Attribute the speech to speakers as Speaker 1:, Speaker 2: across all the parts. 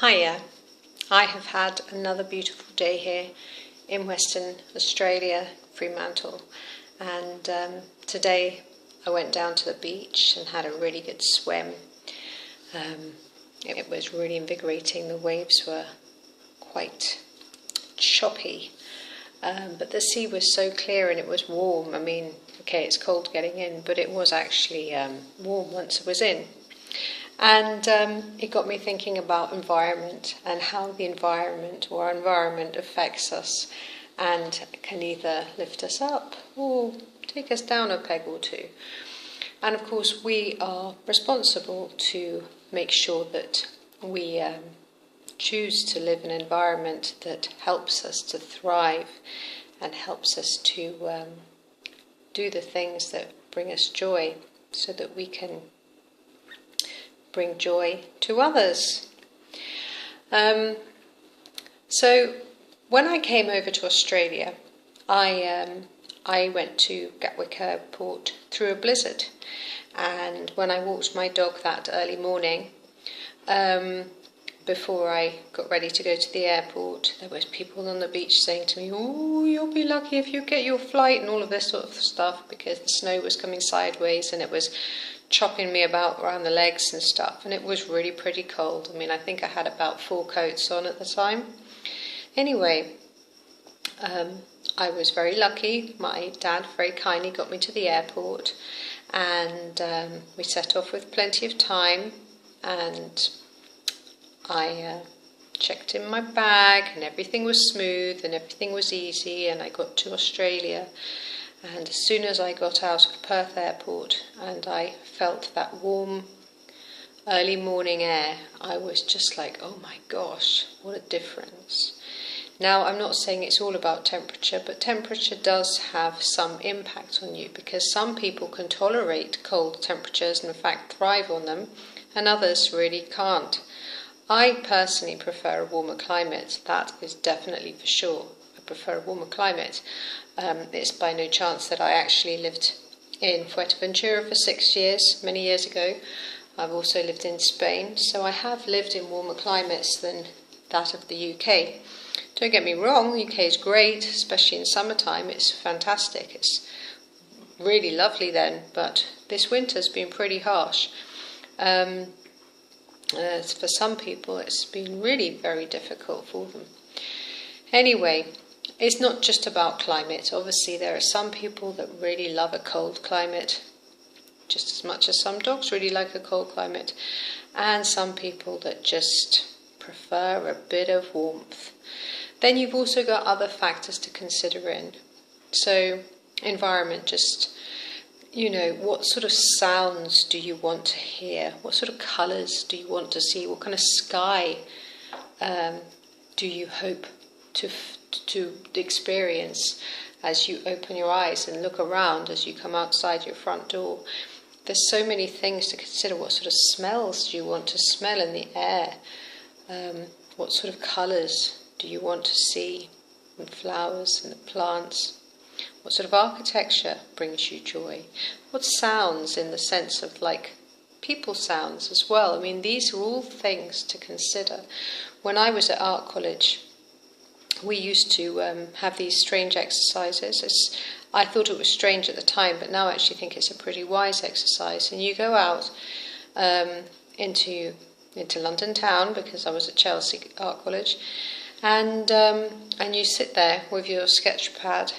Speaker 1: Hiya, I have had another beautiful day here in Western Australia, Fremantle, and today I went down to the beach and had a really good swim. It was really invigorating. The waves were quite choppy, but the sea was so clear and it was warm. I mean, okay, it's cold getting in, but it was actually warm once it was in. And it got me thinking about environment and how the environment or our environment affects us and can either lift us up or take us down a peg or two. And of course we are responsible to make sure that we choose to live in an environment that helps us to thrive and helps us to do the things that bring us joy so that we can bring joy to others. So when I came over to Australia, I went to Gatwick Airport through a blizzard, and when I walked my dog that early morning, before I got ready to go to the airport, there was people on the beach saying to me, "Oh, you'll be lucky if you get your flight," and all of this sort of stuff, because the snow was coming sideways and it was chopping me about around the legs and stuff, and it was really pretty cold. I mean, I think I had about 4 coats on at the time. Anyway, I was very lucky. My dad very kindly got me to the airport, and we set off with plenty of time, and I checked in my bag, and everything was smooth and everything was easy, and I got to Australia. And as soon as I got out of Perth Airport and I felt that warm early morning air, I was just like, oh my gosh, what a difference. Now, I'm not saying it's all about temperature, but temperature does have some impact on you, because some people can tolerate cold temperatures and in fact thrive on them, and others really can't. I personally prefer a warmer climate, that is definitely for sure. I prefer a warmer climate. It's by no chance that I actually lived in Fuerteventura for 6 years, many years ago. I've also lived in Spain, so I have lived in warmer climates than that of the UK. Don't get me wrong, the UK is great, especially in summertime. It's fantastic. It's really lovely then, but this winter's been pretty harsh. For some people, it's been really very difficult for them. Anyway, it's not just about climate. Obviously, there are some people that really love a cold climate, just as much as some dogs really like a cold climate, and some people that just prefer a bit of warmth. Then you've also got other factors to consider in. So, environment, just, what sort of sounds do you want to hear? What sort of colours do you want to see? What kind of sky do you hope to experience as you open your eyes and look around as you come outside your front door? There's so many things to consider. What sort of smells do you want to smell in the air? What sort of colours do you want to see in flowers and the plants? What sort of architecture brings you joy? What sounds, in the sense of like people sounds as well? I mean, these are all things to consider. When I was at art college, we used to have these strange exercises. I thought it was strange at the time, but now I actually think it's a pretty wise exercise. And you go out into London town, because I was at Chelsea Art College, and you sit there with your sketch pad,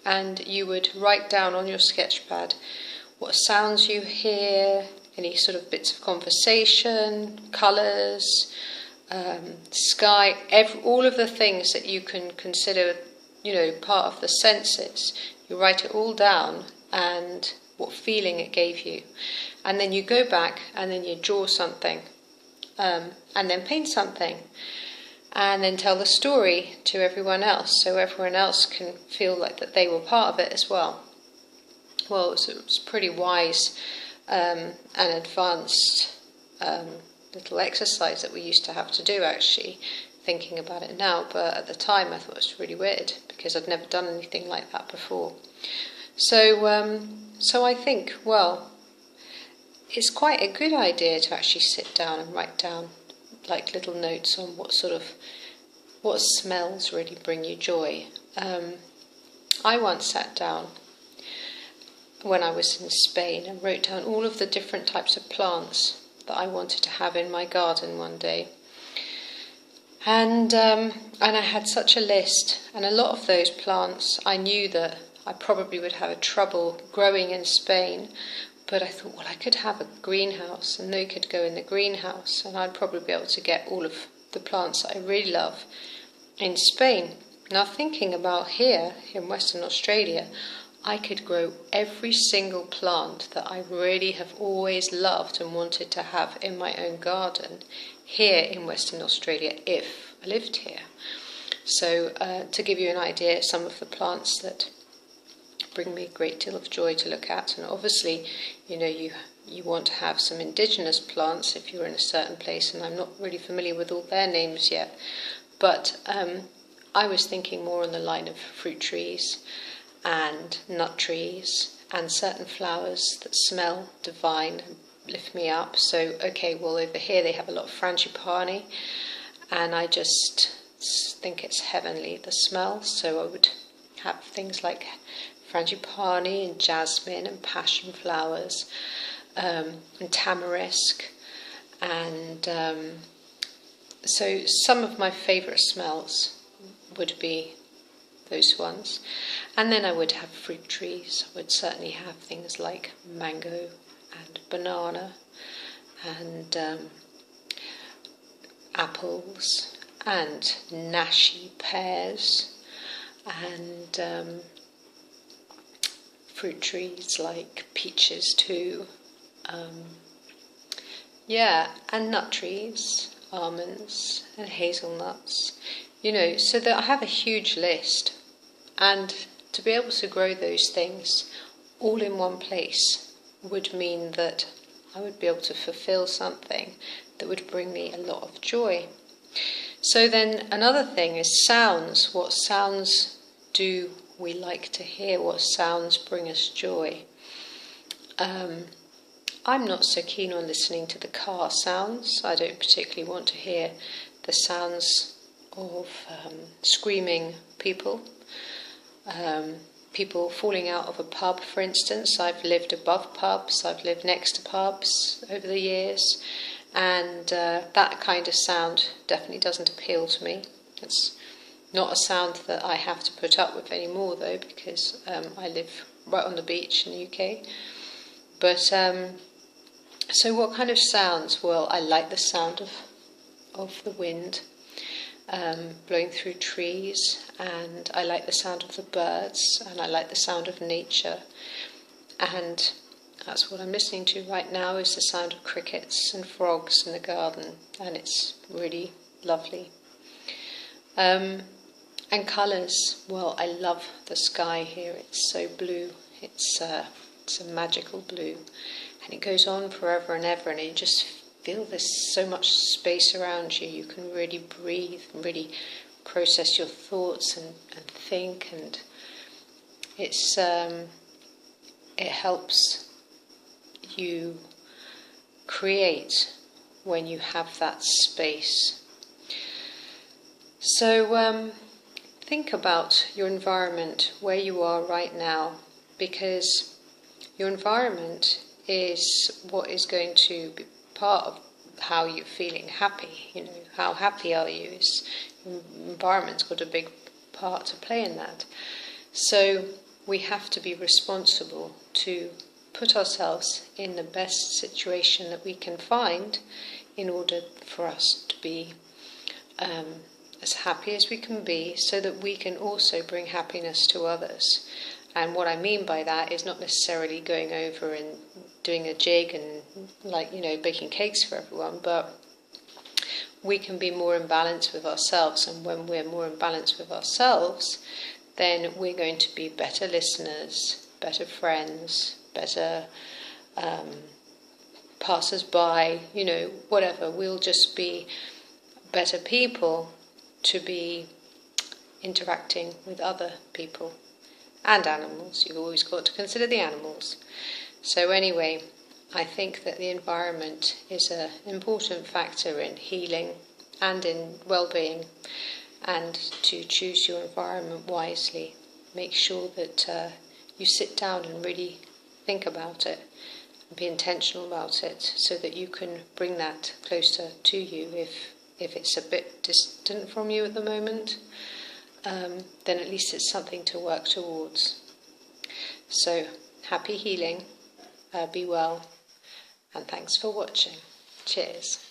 Speaker 1: and you would write down on your sketch pad what sounds you hear, any sort of bits of conversation, colours, sky, all of the things that you can consider, part of the senses. You write it all down and what feeling it gave you. And then you go back and then you draw something, and then paint something, and then tell the story to everyone else, so everyone else can feel like that they were part of it as well. Well, it was pretty wise and advanced little exercise that we used to have to do, actually, thinking about it now, but at the time I thought it was really weird, because I'd never done anything like that before. So I think, well, it's quite a good idea to actually sit down and write down like little notes on what smells really bring you joy. I once sat down when I was in Spain and wrote down all of the different types of plants that I wanted to have in my garden one day. And I had such a list, and a lot of those plants I knew that I probably would have trouble growing in Spain, but I thought, well, I could have a greenhouse and they could go in the greenhouse, and I'd probably be able to get all of the plants that I really love in Spain. Now, thinking about here in Western Australia, I could grow every single plant that I really have always loved and wanted to have in my own garden here in Western Australia if I lived here. So to give you an idea, some of the plants that bring me a great deal of joy to look at, and obviously, you want to have some indigenous plants if you're in a certain place, and I'm not really familiar with all their names yet, but I was thinking more on the line of fruit trees and nut trees and certain flowers that smell divine and lift me up. So, okay, well, over here they have a lot of frangipani, and I just think it's heavenly, the smell. So I would have things like frangipani and jasmine and passion flowers and tamarisk, and so some of my favourite smells would be those ones. And then I would have fruit trees. I would certainly have things like mango and banana and apples and nashi pears and fruit trees like peaches too. And nut trees, almonds and hazelnuts. So that I have a huge list, and to be able to grow those things all in one place would mean that I would be able to fulfill something that would bring me a lot of joy. So then another thing is sounds. What sounds do we like to hear? What sounds bring us joy? I'm not so keen on listening to the car sounds. I don't particularly want to hear the sounds of screaming people. People falling out of a pub, for instance. I've lived above pubs, I've lived next to pubs over the years, and that kind of sound definitely doesn't appeal to me. It's not a sound that I have to put up with anymore, though, because I live right on the beach in the UK. But so what kind of sounds? Well, I like the sound of the wind blowing through trees, and I like the sound of the birds, and I like the sound of nature, and that's what I'm listening to right now, is the sound of crickets and frogs in the garden, and it's really lovely. And colours, well, I love the sky here. It's so blue. It's a magical blue, and it goes on forever and ever, and you just feel there's so much space around you. You can really breathe and really process your thoughts and think, and it's it helps you create when you have that space. So think about your environment, where you are right now, because your environment is what is going to be part of how you're feeling happy. How happy are you? Environment's got a big part to play in that. So we have to be responsible to put ourselves in the best situation that we can find in order for us to be as happy as we can be, so that we can also bring happiness to others. And what I mean by that is not necessarily going over and doing a jig and baking cakes for everyone, but we can be more in balance with ourselves, and when we're more in balance with ourselves, then we're going to be better listeners, better friends, better passers-by, whatever. We'll just be better people to be interacting with other people and animals. You've always got to consider the animals. So anyway, I think that the environment is an important factor in healing and in well-being, and to choose your environment wisely. Make sure that you sit down and really think about it, and be intentional about it, so that you can bring that closer to you. If it's a bit distant from you at the moment, then at least it's something to work towards. So, happy healing, be well, and thanks for watching. Cheers.